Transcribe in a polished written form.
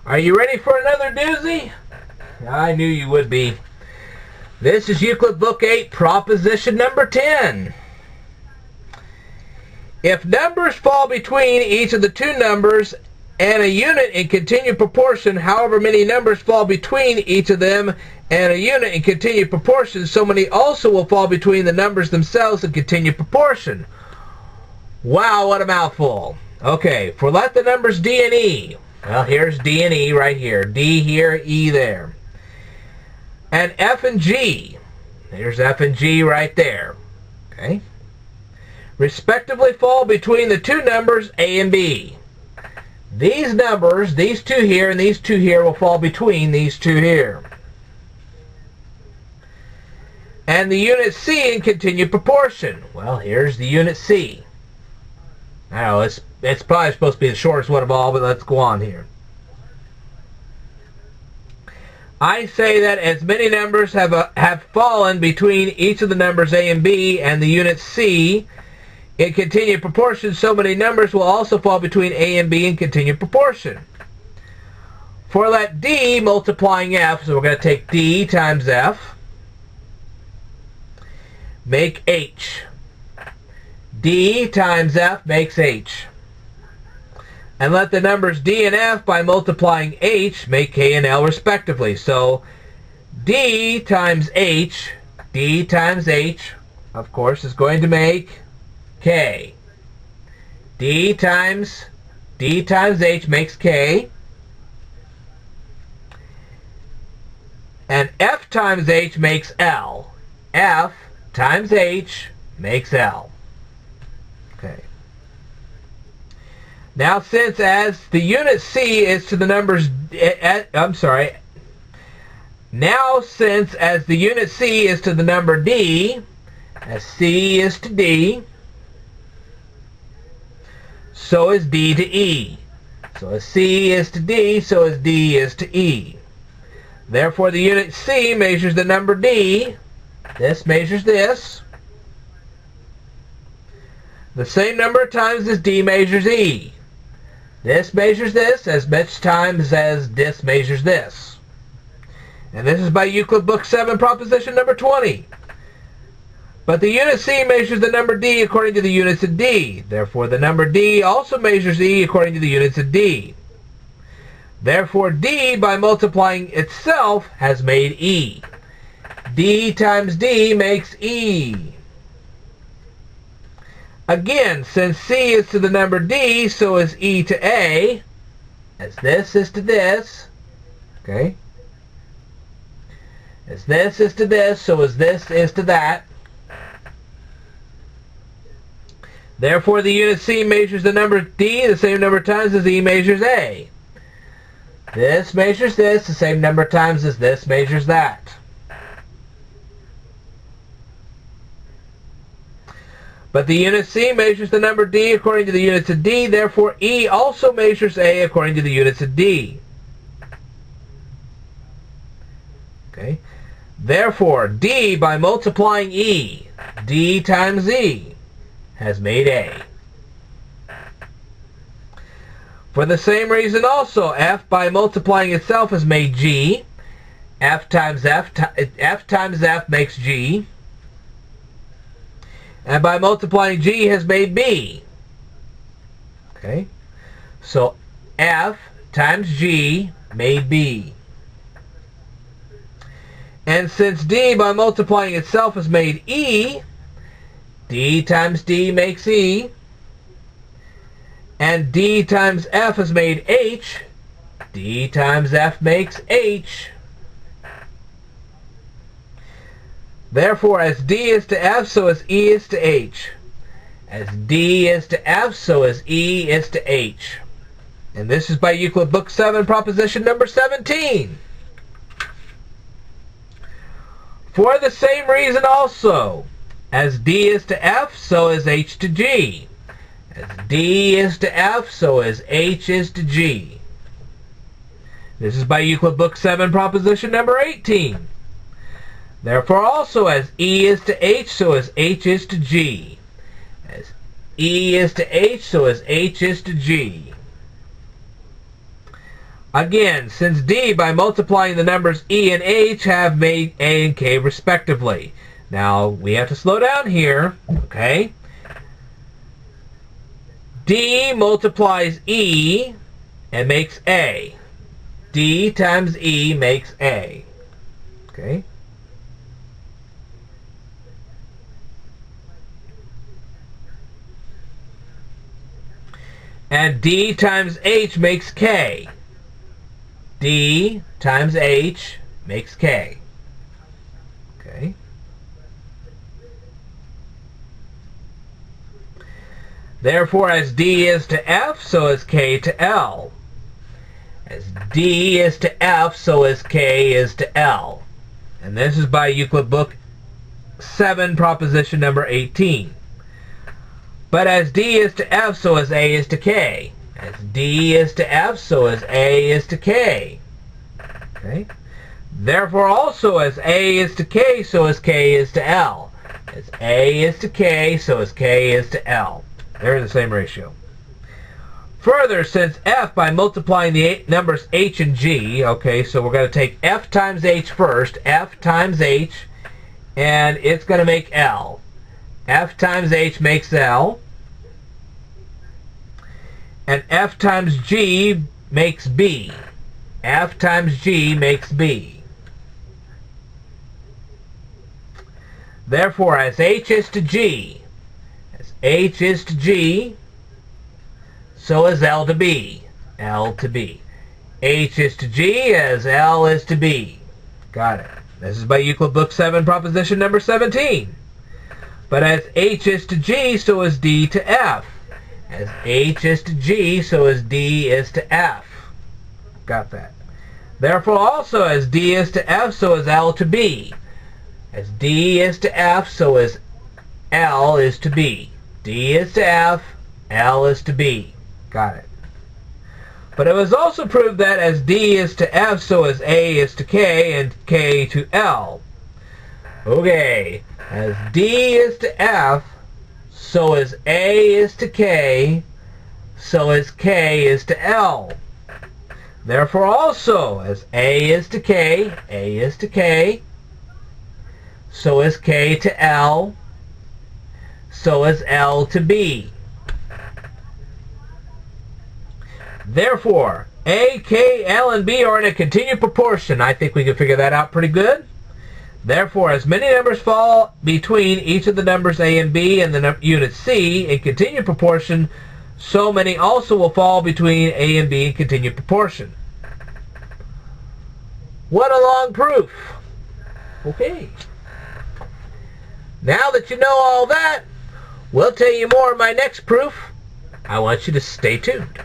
Are you ready for another doozy? I knew you would be. This is Euclid Book 8, proposition number 10. If numbers fall between each of the two numbers and a unit in continued proportion, however many numbers fall between each of them and a unit in continued proportion, so many also will fall between the numbers themselves in continued proportion. Wow, what a mouthful. Okay, for let the numbers D and E. Well, here's D and E right here. D here, E there. And F and G. There's F and G right there. Okay. Respectively fall between the two numbers A and B. These numbers, these two here and these two here, will fall between these two here. And the unit C in continued proportion. Well, here's the unit C. I know, it's probably supposed to be the shortest one of all, but let's go on here. I say that as many numbers have fallen between each of the numbers A and B and the unit C in continued proportion, so many numbers will also fall between A and B in continued proportion. For let D multiplying F, so we're going to take D times F, make H. D times F makes H. And let the numbers D and F by multiplying H make K and L respectively. So D times H, of course, is going to make K. D times H makes K. And F times H makes L. F times H makes L. Okay. Now, since as the unit C is to the numbers, Now, since as the unit C is to the number D, as C is to D, so is D to E. So as C is to D, so as D is to E. Therefore, the unit C measures the number D. This measures this. The same number of times as D measures E. This measures this as much times as this measures this. And this is by Euclid Book 7, proposition number 20. But the unit C measures the number D according to the units of D. Therefore, the number D also measures E according to the units of D. Therefore, D, by multiplying itself, has made E. D times D makes E. Again, since C is to the number D, so is E to A, as this is to this, okay? As this is to this, so as this is to that. Therefore, the unit C measures the number D the same number of times as E measures A. This measures this the same number of times as this measures that. But the unit C measures the number D according to the units of D. Therefore, E also measures A according to the units of D. Okay. Therefore, D, by multiplying E, D times E, has made A. For the same reason also, F, by multiplying itself, has made G. F times F makes G. And by multiplying G has made B. Okay? So F times G made B. And since D, by multiplying itself, has made E, D times D makes E. And D times F has made H, D times F makes H. Therefore, as D is to F, so as E is to H. As D is to F, so as E is to H. And this is by Euclid Book 7, proposition number 17. For the same reason also, as D is to F, so is H to G. As D is to F, so is H is to G. This is by Euclid Book 7, proposition number 18. Therefore also, as E is to H, so as H is to G. As E is to H, so as H is to G. Again, since D, by multiplying the numbers E and H, have made A and K respectively. Now, we have to slow down here, okay? D multiplies E and makes A. D times E makes A. Okay? And D times H makes K. D times H makes K. Okay? Therefore, as D is to F, so is K to L. As D is to F, so is K is to L. And this is by Euclid Book 7, proposition number 18. But as D is to F, so is A is to K. As D is to F, so is A is to K. Okay? Therefore, also as A is to K, so is K is to L. As A is to K, so is K is to L. They're the same ratio. Further, since F, by multiplying the numbers H and G, okay, so we're going to take F times H first, F times H, and it's going to make L. F times H makes L, and F times G makes B. F times G makes B. Therefore, as H is to G, as H is to G, so is L to B. L to B. H is to G as L is to B. Got it. This is by Euclid Book 7, proposition number 17. But as H is to G, so is D to F. As H is to G, so is D is to F. Got that. Therefore, also as D is to F, so is L to B. As D is to F, so is L is to B. D is to F, L is to B. Got it. But it was also proved that as D is to F, so is A is to K, and K to L. Okay. As D is to F, so is A is to K, so is K is to L. Therefore also, as A is to K, A is to K, so is K to L, so is L to B. Therefore, A, K, L, and B are in a continued proportion. I think we can figure that out pretty good. Therefore, as many numbers fall between each of the numbers A and B and the unit C in continued proportion, so many also will fall between A and B in continued proportion. What a long proof. Okay. Now that you know all that, we'll tell you more in my next proof. I want you to stay tuned.